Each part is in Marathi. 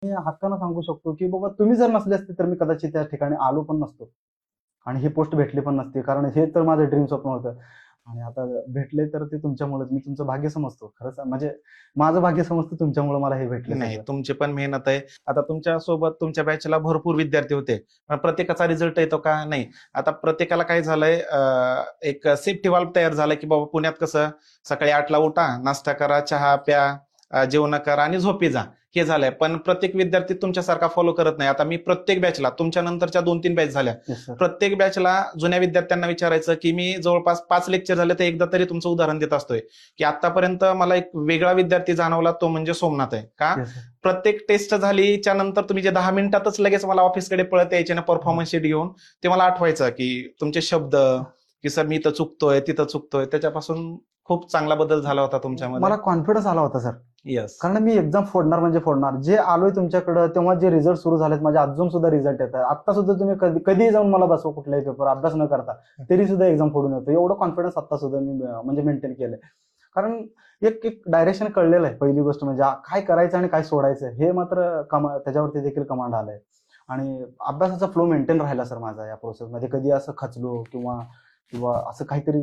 मी हक्कानं सांगू शकतो, की बाबा तुम्ही जर नसले असते तर मी कदाचित त्या ठिकाणी आलो पण नसतो आणि ही पोस्ट भेटली पण नसती. कारण हे तर माझं ड्रीम स्वप्न होतं आणि आता भेटले तर ते तुमच्यामुळेच. मी तुमचं भाग्य समजतो. खरंच म्हणजे माझं भाग्य समजतो तुमच्यामुळे मला हे भेटलं नाही, सगळं. तुमची पण मेहनत आहे. आता तुमच्या सोबत तुमच्या बॅचला भरपूर विद्यार्थी होते, पण प्रत्येकाचा रिझल्ट येतो का? नाही. आता प्रत्येकाला काय झालंय, एक सेफ्टी वाल्व तयार झालाय, की बाबा पुण्यात कसं सकाळी 8ला उठा, नाश्ता करा, चहा प्या, जेवण करा आणि झोपी जा, हे झालंय. पण प्रत्येक विद्यार्थी तुमच्यासारखा फॉलो करत नाही. आता मी प्रत्येक बॅचला, तुमच्या नंतरच्या 2-3 बॅच झाल्या, येस सर. प्रत्येक बॅचला जुन्या विद्यार्थ्यांना विचारायचं, की मी जवळपास 5 लेक्चर झाले तर एकदा तरी तुमचं उदाहरण देत असतोय, की आतापर्यंत मला एक वेगळा विद्यार्थी जाणवला, तो म्हणजे सोमनाथ आहे. का? Yes sir. प्रत्येक टेस्ट झालीच्या नंतर तुम्ही जे 10 मिनिटातच लगेच मला ऑफिसकडे पळत यायचे ना परफॉर्मन्स शीट घेऊन, ते मला आठवायचं, की तुमचे शब्द, की सर मी इथं चुकतोय, तिथं चुकतोय. त्याच्यापासून खूप चांगला बदल झाला होता तुमच्यामध्ये. मला कॉन्फिडन्स आला होता सर. येस. कारण मी एक्झाम फोडणार म्हणजे फोडणार. जे आलोय तुमच्याकडं तेव्हा जे रिझल्ट सुरू झालेत माझे अजून सुद्धा रिझल्ट येतात. आता सुद्धा तुम्ही कधीही जाऊन मला बसवा कुठलाही पेपर अभ्यास न करता तरी सुद्धा एक्झाम फोडून येतो. एवढं कॉन्फिडन्स आता सुद्धा मी म्हणजे मेंटेन केलंय. कारण एक एक डायरेक्शन कळलेलं आहे. पहिली गोष्ट म्हणजे काय करायचं आणि काय सोडायचं हे मात्र त्याच्यावरती देखील कमांड आलंय. आणि अभ्यासाचा फ्लो मेंटेन राहिला सर माझा या प्रोसेसमध्ये. कधी असं खचलो किंवा किंवा असं काहीतरी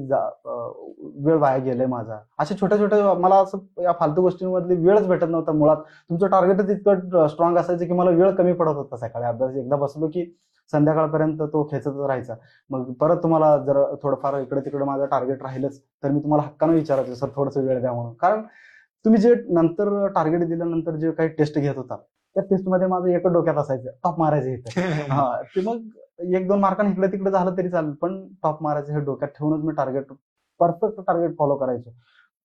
वेळ वाया गेलाय माझा. अशा छोट्या छोट्या मला असं या फालतू गोष्टींमधली वेळच भेटत नव्हता मुळात. तुमचं टार्गेटच इतकं स्ट्रॉंग असायचं की मला वेळ कमी पडत होता. सकाळी अभ्यास एकदा बसलो की संध्याकाळपर्यंत तो खेचतच राहायचा. मग परत तुम्हाला जर थोडंफार इकडे तिकडे माझं टार्गेट राहिलंच तर मी तुम्हाला हक्कानं विचारायचो, सर थोडंसं वेळ द्या म्हणून. कारण तुम्ही जे नंतर टार्गेट दिल्यानंतर जे काही टेस्ट घेत होता त्या टेस्टमध्ये माझं एकच डोक्यात असायचं, टॉप मारायचं इथं. हा ते मग 1-2 मार्कांनी इकडे तिकडे झालं तरी चालेल, पण टॉप मारायचं हे डोक्यात ठेवूनच मी परफेक्ट टार्गेट फॉलो करायचो.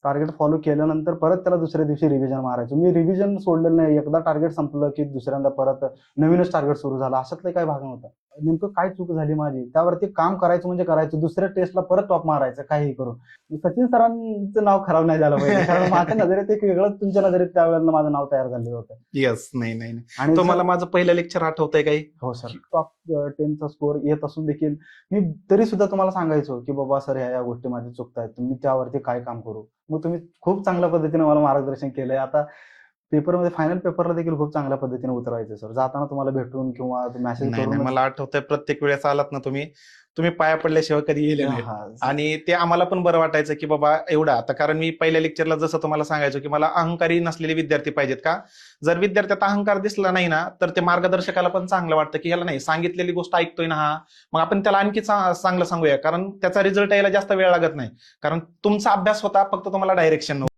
टार्गेट फॉलो केल्यानंतर परत त्याला दुसऱ्या दिवशी रिव्हिजन मारायचो. मी रिव्हिजन सोडलेलं नाही. एकदा टार्गेट संपलं की दुसऱ्यांदा परत नवीनच टार्गेट सुरू झालं. अशातला काही भाग नव्हता. नेमकं काय चूक झाली माझी त्यावरती काम करायचं म्हणजे करायचं. दुसऱ्या टेस्टला परत टॉप मारायचं काहीही करून. सचिन सरांचं नाव खराब नाही झालं पाहिजे. कारण माझ्या नजरेत एक वेगळंच तुमच्या नजरेत त्यावेळेला माझं नाव तयार झालेलं होतं. येस. नाही, नाही, नाही. आणि तुम्हाला माझं पहिलं लेक्चर आठवतंय काही? हो सर. टॉप 10चा स्कोअर येत असून देखील मी तरी सुद्धा तुम्हाला सांगायचो की बाबा सर ह्या गोष्टी माझ्या चुकतायत. तुम्ही त्यावरती काय काम करू. मग तुम्ही खूप चांगल्या पद्धतीने मला मार्गदर्शन केलंय. आता पेपरमध्ये फायनल पेपरला देखील खूप चांगल्या पद्धतीने उतरवायचे सर. जाताना तुम्हाला भेटून किंवा मेसेज नाही, नाही. करूनच. मला आठवतंय प्रत्येक वेळेस आलात ना तुम्ही, तुम्ही पाया पडल्याशिवाय कधी गेले नाहीत. हा आणि ते आम्हाला पण बरं वाटायचं, की बाबा एवढा आता, कारण मी पहिल्या लेक्चरला जसं तुम्हाला सांगायचो, की मला अहंकारी नसलेले विद्यार्थी पाहिजेत. का? जर विद्यार्थ्यात अहंकार दिसला नाही ना, तर ते मार्गदर्शकाला पण चांगलं वाटतं, की याला नाही सांगितलेली गोष्ट ऐकतोय ना हा, मग आपण त्याला आणखी चांगलं सांगूया. कारण त्याचा रिझल्ट यायला जास्त वेळ लागत नाही. कारण तुमचा अभ्यास होता, फक्त तुम्हाला डायरेक्शन नव्हतं.